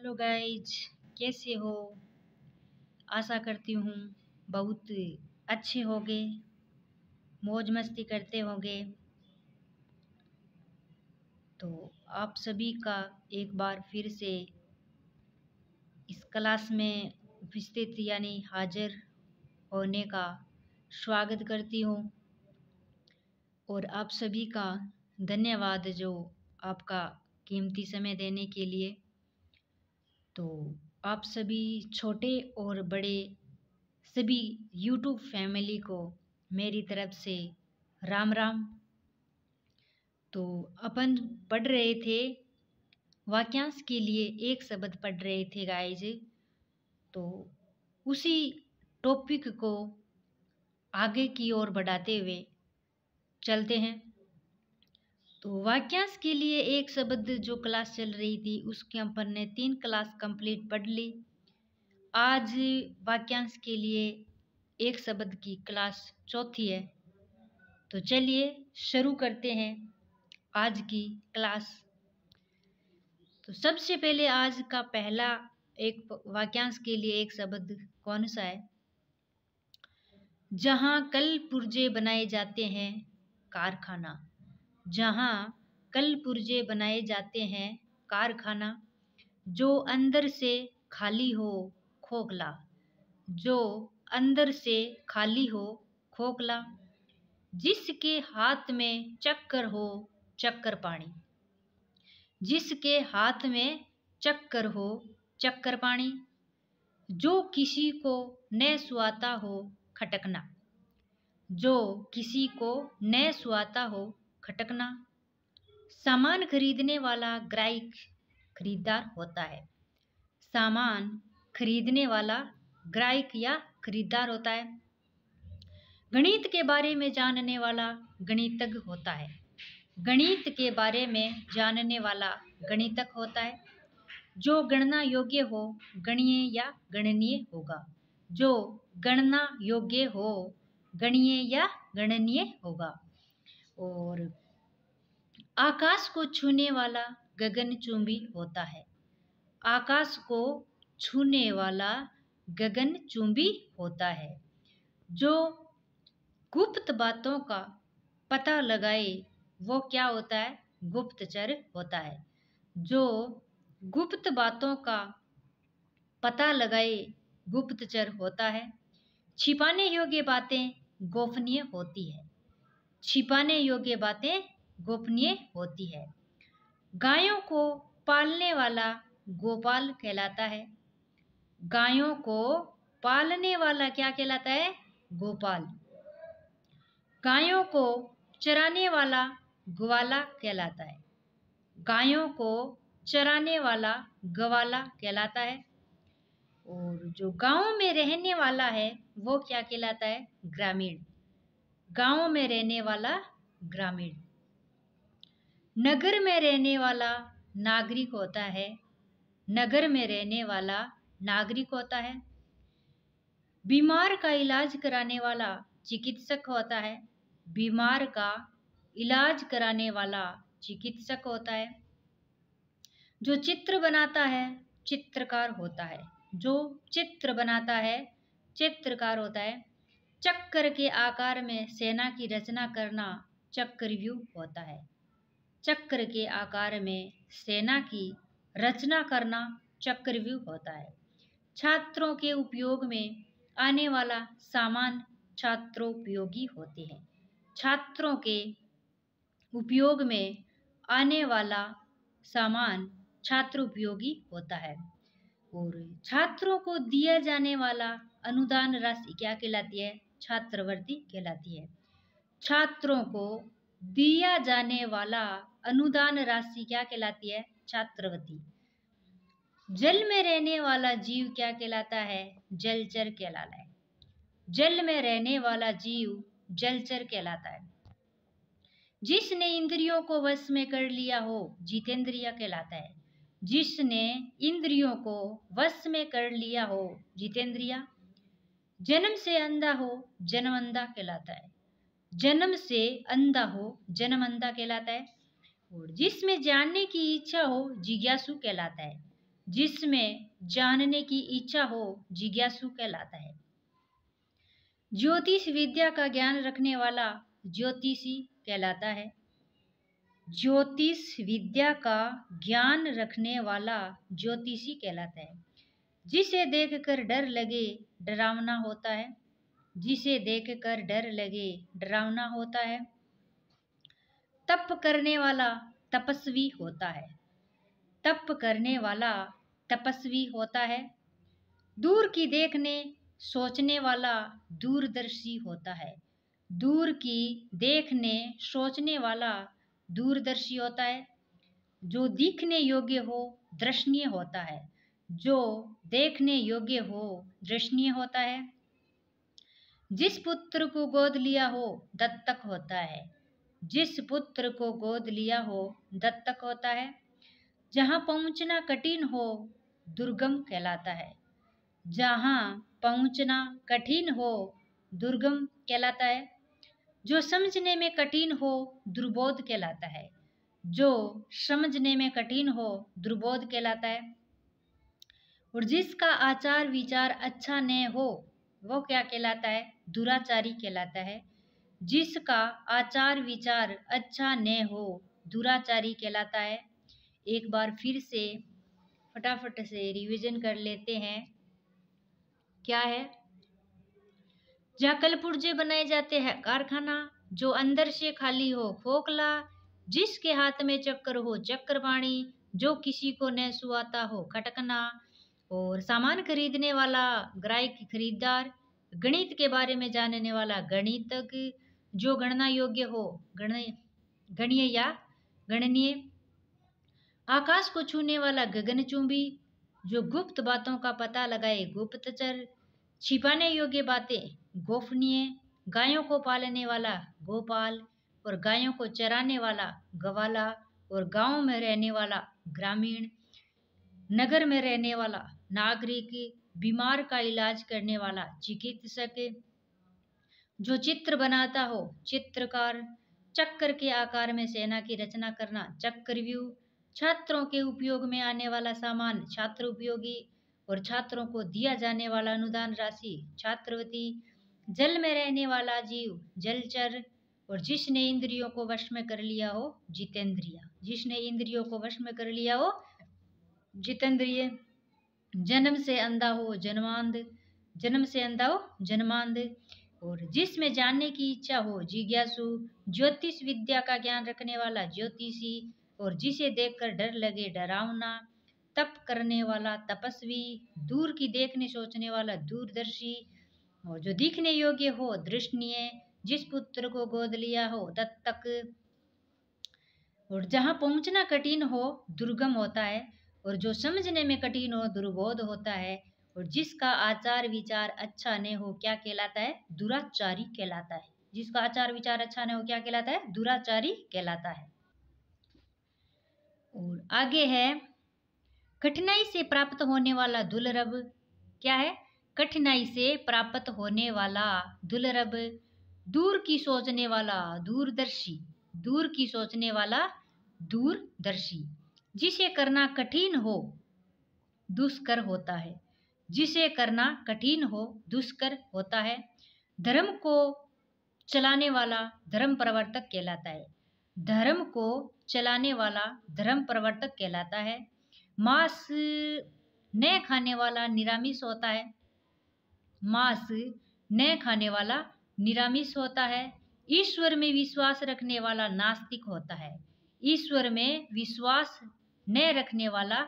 Hello guys, कैसे हो? आशा करती हूँ बहुत अच्छे होंगे, मौज मस्ती करते होंगे। तो आप सभी का एक बार फिर से इस क्लास में उपस्थित यानी हाजिर होने का स्वागत करती हूँ और आप सभी का धन्यवाद जो आपका कीमती समय देने के लिए। तो आप सभी छोटे और बड़े सभी यूट्यूब फैमिली को मेरी तरफ से राम राम। तो अपन पढ़ रहे थे वाक्यांश के लिए एक शब्द पढ़ रहे थे गाइज। तो उसी टॉपिक को आगे की ओर बढ़ाते हुए चलते हैं। तो वाक्यांश के लिए एक शब्द जो क्लास चल रही थी उसके अपन ने 3 क्लास कंप्लीट पढ़ ली। आज वाक्यांश के लिए एक शब्द की क्लास चौथी है। तो चलिए शुरू करते हैं आज की क्लास। तो सबसे पहले आज का पहला एक वाक्यांश के लिए एक शब्द कौन सा है? जहाँ कल पुर्जे बनाए जाते हैं कारखाना। जहाँ कल पुर्जे बनाए जाते हैं कारखाना, जो अंदर से खाली हो खोखला। जो अंदर से खाली हो खोखला, जिसके हाथ में चक्कर हो चक्कर पानी। जिसके हाथ में चक्कर हो चक्कर पानी, जो किसी को न सुहाता हो खटकना। जो किसी को न सुहाता हो खटकना। सामान खरीदने वाला ग्राहक खरीदार होता है। सामान खरीदने वाला ग्राहक या खरीदार होता है। गणित के बारे में जानने वाला गणितज्ञ होता है। गणित के बारे में जानने वाला गणितज्ञ होता है। जो गणना योग्य हो गणीय या गणनीय होगा। जो गणना योग्य हो गणीय या गणनीय होगा। और आकाश को छूने वाला गगनचुंबी होता है। आकाश को छूने वाला गगनचुंबी होता है। जो गुप्त बातों का पता लगाए वो क्या होता है? गुप्तचर होता है। जो गुप्त बातों का पता लगाए गुप्तचर होता है। छिपाने योग्य बातें गोपनीय होती है। छिपाने योग्य बातें गोपनीय होती है। गायों को पालने वाला गोपाल कहलाता है। गायों को पालने वाला क्या कहलाता है? गोपाल। गायों को चराने वाला ग्वाला कहलाता है। गायों को चराने वाला गवाला कहलाता है। और जो गांव में रहने वाला है वो क्या कहलाता है? ग्रामीण। गांव में रहने वाला ग्रामीण। नगर में रहने वाला नागरिक होता है। नगर में रहने वाला नागरिक होता है। बीमार का इलाज कराने वाला चिकित्सक होता है। बीमार का इलाज कराने वाला चिकित्सक होता है। जो चित्र बनाता है चित्रकार होता है। जो चित्र बनाता है चित्रकार होता है। चक्कर के आकार में सेना की रचना करना चक्रव्यूह होता है। चक्र के आकार में सेना की रचना करना चक्रव्यूह होता है। छात्रों के उपयोग में आने वाला सामान छात्रोपयोगी होते हैं। छात्रों के उपयोग में आने वाला सामान छात्रोपयोगी होता है। और छात्रों को दिया जाने वाला अनुदान राशि क्या कहलाती है? छात्रवृत्ति कहलाती है। छात्रों को दिया जाने वाला अनुदान राशि क्या कहलाती है? छात्रवृत्ति। जल में रहने वाला जीव क्या कहलाता है? जलचर कहलाता है। जल में रहने वाला जीव जलचर कहलाता है। जिसने इंद्रियों को वश में कर लिया हो जितेंद्रिय कहलाता है। जिसने इंद्रियों को वश में कर लिया हो जितेंद्रिय। जन्म से अंधा हो जन्म अंधा कहलाता है। जन्म से अंधा हो जन्म अंधा कहलाता है। और जिसमें जानने की इच्छा हो जिज्ञासु कहलाता है। जिसमें जानने की इच्छा हो जिज्ञासु कहलाता है। ज्योतिष विद्या का ज्ञान रखने वाला ज्योतिषी कहलाता है। ज्योतिष विद्या का ज्ञान रखने वाला ज्योतिषी कहलाता है। जिसे देखकर डर लगे डरावना होता है। जिसे देखकर डर लगे डरावना होता है। तप करने वाला तपस्वी होता है। तप करने वाला तपस्वी होता है। दूर की देखने सोचने वाला दूरदर्शी होता है। दूर की देखने सोचने वाला दूरदर्शी होता है। जो दिखने योग्य हो दर्शनीय होता है। जो देखने योग्य हो दर्शनीय होता है। जिस पुत्र को गोद लिया हो दत्तक होता है। जिस पुत्र को गोद लिया हो दत्तक होता है। जहाँ पहुँचना कठिन हो दुर्गम कहलाता है। जहाँ पहुँचना कठिन हो दुर्गम कहलाता है। जो समझने में कठिन हो दुर्बोध कहलाता है। जो समझने में कठिन हो दुर्बोध कहलाता है। और जिसका आचार विचार अच्छा न हो वो क्या कहलाता है? दुराचारी कहलाता है। जिसका आचार विचार अच्छा न हो दुराचारी कहलाता है। एक बार फिर से फटाफट से रिवीजन कर लेते हैं। क्या है? जहाँ कल पुर्जे बनाए जाते हैं कारखाना, जो अंदर से खाली हो खोखला, जिसके हाथ में चक्कर हो चक्रपाणी, जो किसी को न सुहाता हो खटकना। और सामान खरीदने वाला ग्राहक खरीदार, गणित के बारे में जानने वाला गणितक, जो गणना योग्य हो गणीय या गणनीय। आकाश को छूने वाला गगनचुंबी, जो गुप्त बातों का पता लगाए गुप्तचर। छिपाने योग्य बातें गोपनीय। गायों को पालने वाला गोपाल और गायों को चराने वाला गवाला। और गांव में रहने वाला ग्रामीण। नगर में रहने वाला नागरिक। बीमार का इलाज करने वाला चिकित्सक। जो चित्र बनाता हो चित्रकार। चक्कर के आकार में सेना की रचना करना चक्रव्यूह। छात्रों के उपयोग में आने वाला सामान छात्र उपयोगी। और छात्रों को दिया जाने वाला अनुदान राशि छात्रवृत्ति। जल में रहने वाला जीव जलचर। और जिसने इंद्रियों को वश में कर लिया हो जितेंद्रिय। जिसने इंद्रियों को वश में कर लिया हो जितेंद्रिय। जन्म से अंधा हो जन्मांध। जन्म से अंधा हो जन्मांध। और जिसमें जानने की इच्छा हो जिज्ञासु। ज्योतिष विद्या का ज्ञान रखने वाला ज्योतिषी। और जिसे देखकर डर लगे डरावना। तप करने वाला तपस्वी। दूर की देखने सोचने वाला दूरदर्शी। और जो दिखने योग्य हो दृष्टनीय। जिस पुत्र को गोद लिया हो दत्तक। और जहाँ पहुँचना कठिन हो दुर्गम होता है। और जो समझने में कठिन हो दुर्बोध होता है। और जिसका आचार विचार अच्छा न हो क्या कहलाता है? दुराचारी कहलाता है। जिसका आचार विचार अच्छा न हो क्या कहलाता है? दुराचारी कहलाता है। और आगे है कठिनाई से प्राप्त होने वाला दुर्लभ। क्या है? कठिनाई से प्राप्त होने वाला दुर्लभ। दूर की सोचने वाला दूरदर्शी। दूर की सोचने वाला दूरदर्शी। जिसे करना कठिन हो दुष्कर होता है। जिसे करना कठिन हो दुष्कर होता है। धर्म को चलाने वाला धर्म प्रवर्तक कहलाता है। धर्म को चलाने वाला धर्म प्रवर्तक कहलाता है। मांस न खाने वाला निरामिष होता है। मांस न खाने वाला निरामिष होता है। ईश्वर में विश्वास रखने वाला नास्तिक होता है। ईश्वर में विश्वास न रखने वाला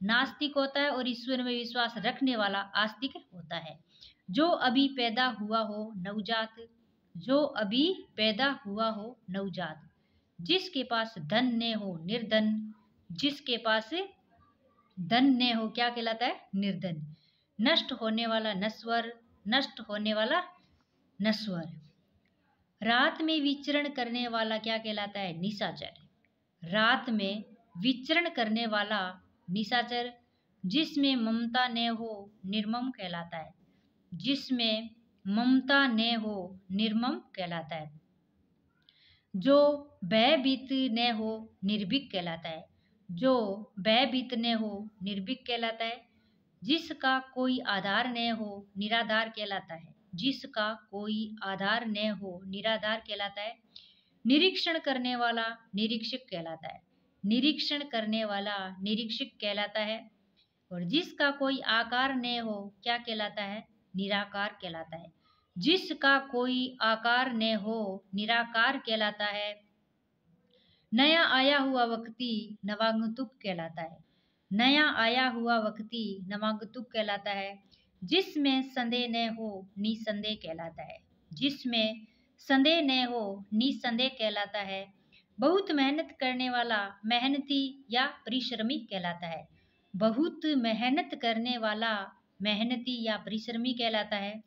नास्तिक होता है। और ईश्वर में विश्वास रखने वाला आस्तिक होता है। जो अभी पैदा हुआ हो नवजात। जो अभी पैदा हुआ हो नवजात। जिसके पास धन न हो निर्धन। जिसके पास धन न हो क्या कहलाता है? निर्धन। नष्ट होने वाला नश्वर। नष्ट होने वाला नश्वर। रात में विचरण करने वाला क्या कहलाता है? निशाचर। रात में विचरण करने वाला निशाचर। जिसमें ममता न हो निर्मम कहलाता है। जिसमें ममता न हो निर्मम कहलाता है। जो भयभीत न हो निर्भीक कहलाता है। जो भयभीत न हो निर्भीक कहलाता है। जिसका कोई आधार न हो निराधार कहलाता है। जिसका कोई आधार न हो निराधार कहलाता है। निरीक्षण करने वाला निरीक्षक कहलाता है। निरीक्षण करने वाला निरीक्षक कहलाता है। और जिसका कोई आकार न हो क्या कहलाता है? निराकार कहलाता है। जिसका कोई आकार न हो निराकार कहलाता है। नया आया हुआ व्यक्ति नवागंतुक कहलाता है। नया आया हुआ व्यक्ति नवागंतुक कहलाता है। जिसमें संदेह न हो निसंदेह कहलाता है। जिसमें संदेह न हो निसंदेह कहलाता है। बहुत मेहनत करने वाला मेहनती या परिश्रमी कहलाता है। बहुत मेहनत करने वाला मेहनती या परिश्रमी कहलाता है।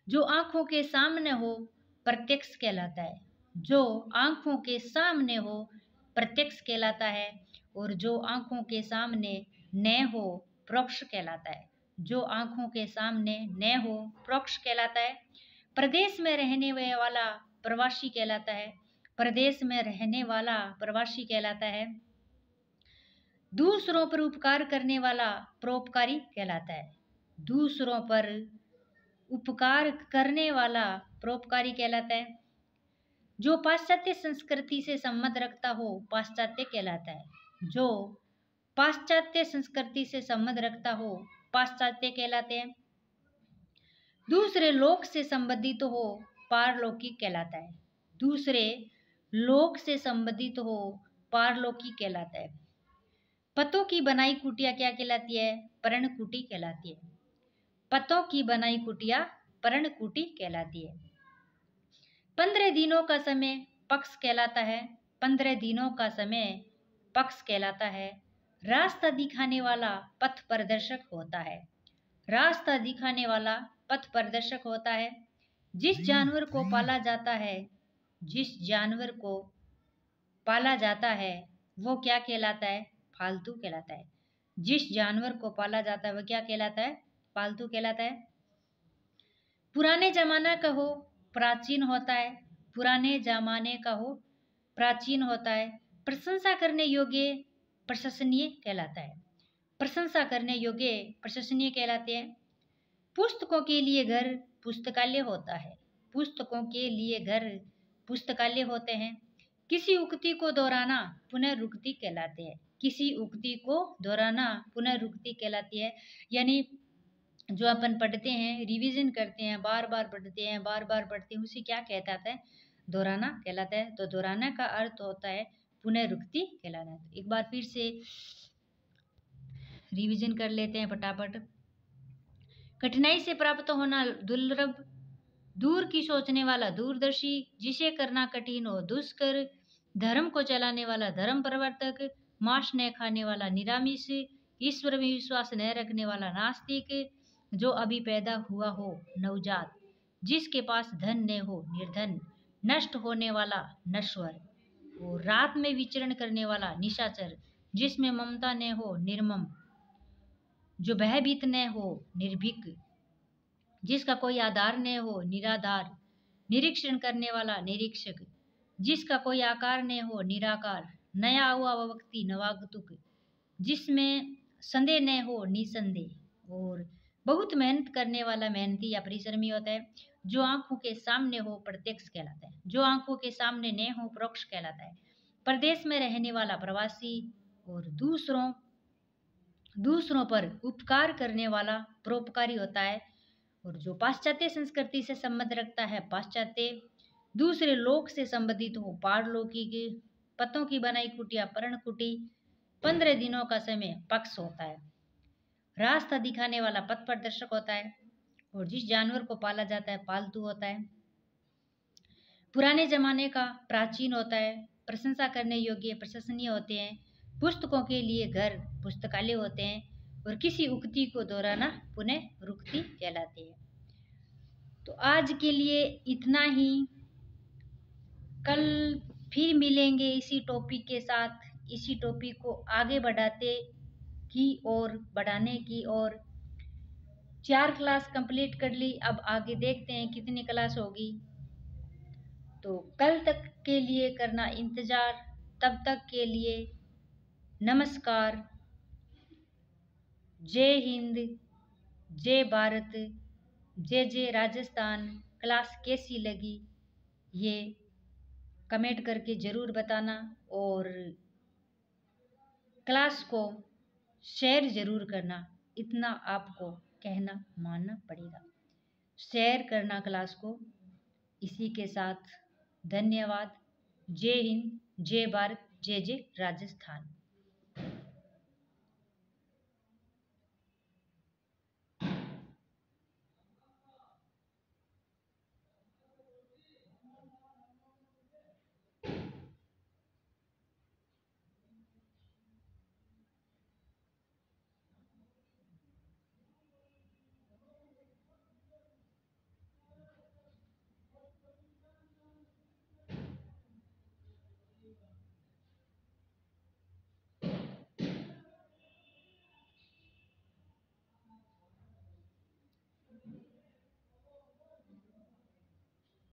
जो आंखों के सामने हो प्रत्यक्ष कहलाता है। जो आंखों के सामने हो प्रत्यक्ष कहलाता है। और जो आंखों के सामने न हो परोक्ष कहलाता है। जो आंखों के सामने न हो परोक्ष कहलाता है। प्रदेश में रहने वाला प्रवासी कहलाता है। प्रदेश में रहने वाला प्रवासी कहलाता है। दूसरों पर उपकार करने वाला परोपकारी कहलाता है। दूसरों पर उपकार करने वाला परोपकारी कहलाता है। जो पाश्चात्य संस्कृति से संबंध रखता हो पाश्चात्य कहलाता है। जो पाश्चात्य संस्कृति से संबंध रखता हो पाश्चात्य कहलाते हैं। दूसरे लोक से संबंधित हो पारलौकिक कहलाता है। दूसरे लोक से संबंधित हो पारलौकिक कहलाता है। पत्तों की बनाई कुटिया क्या कहलाती है? पर्णकुटी कहलाती है। पत्तों की बनाई कुटिया पर्णकुटी कहलाती है। 15 दिनों का समय पक्ष कहलाता है। 15 दिनों का समय पक्ष कहलाता है। रास्ता दिखाने वाला पथ प्रदर्शक होता है। रास्ता दिखाने वाला पथ प्रदर्शक होता है। जिस जानवर को पाला जाता है जिस जानवर को पाला जाता है वो क्या कहलाता है? पालतू कहलाता है। जिस जानवर को पाला जाता है वो क्या कहलाता है? पालतू कहलाता है। पुराने जमाना का हो प्राचीन होता है। पुराने जमाने का हो प्राचीन होता है। प्रशंसा करने योग्य प्रशंसनीय कहलाता है। प्रशंसा करने योग्य प्रशंसनीय कहलाते हैं। पुस्तकों के लिए घर पुस्तकालय होता है। पुस्तकों के लिए घर पुस्तकालय होते हैं। किसी उक्ति को दोहराना पुनरुक्ति कहलाते हैं। किसी उक्ति को दोहराना पुनरुक्ति कहलाती है। यानी जो अपन पढ़ते हैं रिवीजन करते हैं बार बार पढ़ते हैं बार बार पढ़ते हैं उसे क्या कहता है? दोहराना कहलाता है। तो दोहराना का अर्थ होता है पुनरुक्ति कहलाना। एक बार फिर से रिवीजन कर लेते हैं फटाफट। कठिनाई से प्राप्त होना दुर्लभ, दूर की सोचने वाला दूरदर्शी, जिसे करना कठिन हो दुष्कर, धर्म को चलाने वाला धर्म प्रवर्तक, मांस न खाने वाला निरामिष, ईश्वर में विश्वास न रखने वाला नास्तिक, जो अभी पैदा हुआ हो नवजात, जिसके पास धन न हो निर्धन, नष्ट होने वाला नश्वर, और रात में विचरण करने वाला निशाचर, जिसमें ममता न हो निर्मम, जो भयभीत न हो निर्भीक, जिसका कोई आधार न हो निराधार, निरीक्षण करने वाला निरीक्षक, जिसका कोई आकार न हो निराकार, नया हुआ व्यक्ति नवागतुक, जिसमें संदेह न हो निसंदेह, और बहुत मेहनत करने वाला मेहनती या परिश्रमी होता है। जो आंखों के सामने हो प्रत्यक्ष कहलाता है। जो आंखों के सामने न हो परोक्ष कहलाता है। प्रदेश में रहने वाला प्रवासी, और दूसरों पर उपकार करने वाला परोपकारी होता है। और जो पाश्चात्य संस्कृति से संबंध रखता है पाश्चात्य, दूसरे लोक से संबंधित हो पारलौकिक, पत्तों की बनाई कुटिया पर्णकुटी, 15 दिनों का समय पक्ष होता है। रास्ता दिखाने वाला पथ प्रदर्शक होता है। और जिस जानवर को पाला जाता है पालतू होता है। पुराने जमाने का प्राचीन होता है। प्रशंसा करने योग्य प्रशंसनीय होते हैं। पुस्तकों के लिए घर पुस्तकालय होते हैं। और किसी उक्ति को दोहराना पुनरुक्ति कहलाती है। तो आज के लिए इतना ही। कल फिर मिलेंगे इसी टॉपिक के साथ, इसी टॉपिक को आगे बढ़ाने की और 4 क्लास कंप्लीट कर ली। अब आगे देखते हैं कितनी क्लास होगी। तो कल तक के लिए करना इंतज़ार। तब तक के लिए नमस्कार, जय हिंद, जय भारत, जय जय राजस्थान। क्लास कैसी लगी ये कमेंट करके ज़रूर बताना और क्लास को शेयर ज़रूर करना। इतना आपको कहना मानना पड़ेगा, शेयर करना क्लास को। इसी के साथ धन्यवाद। जय हिंद, जय भारत, जय जय राजस्थान।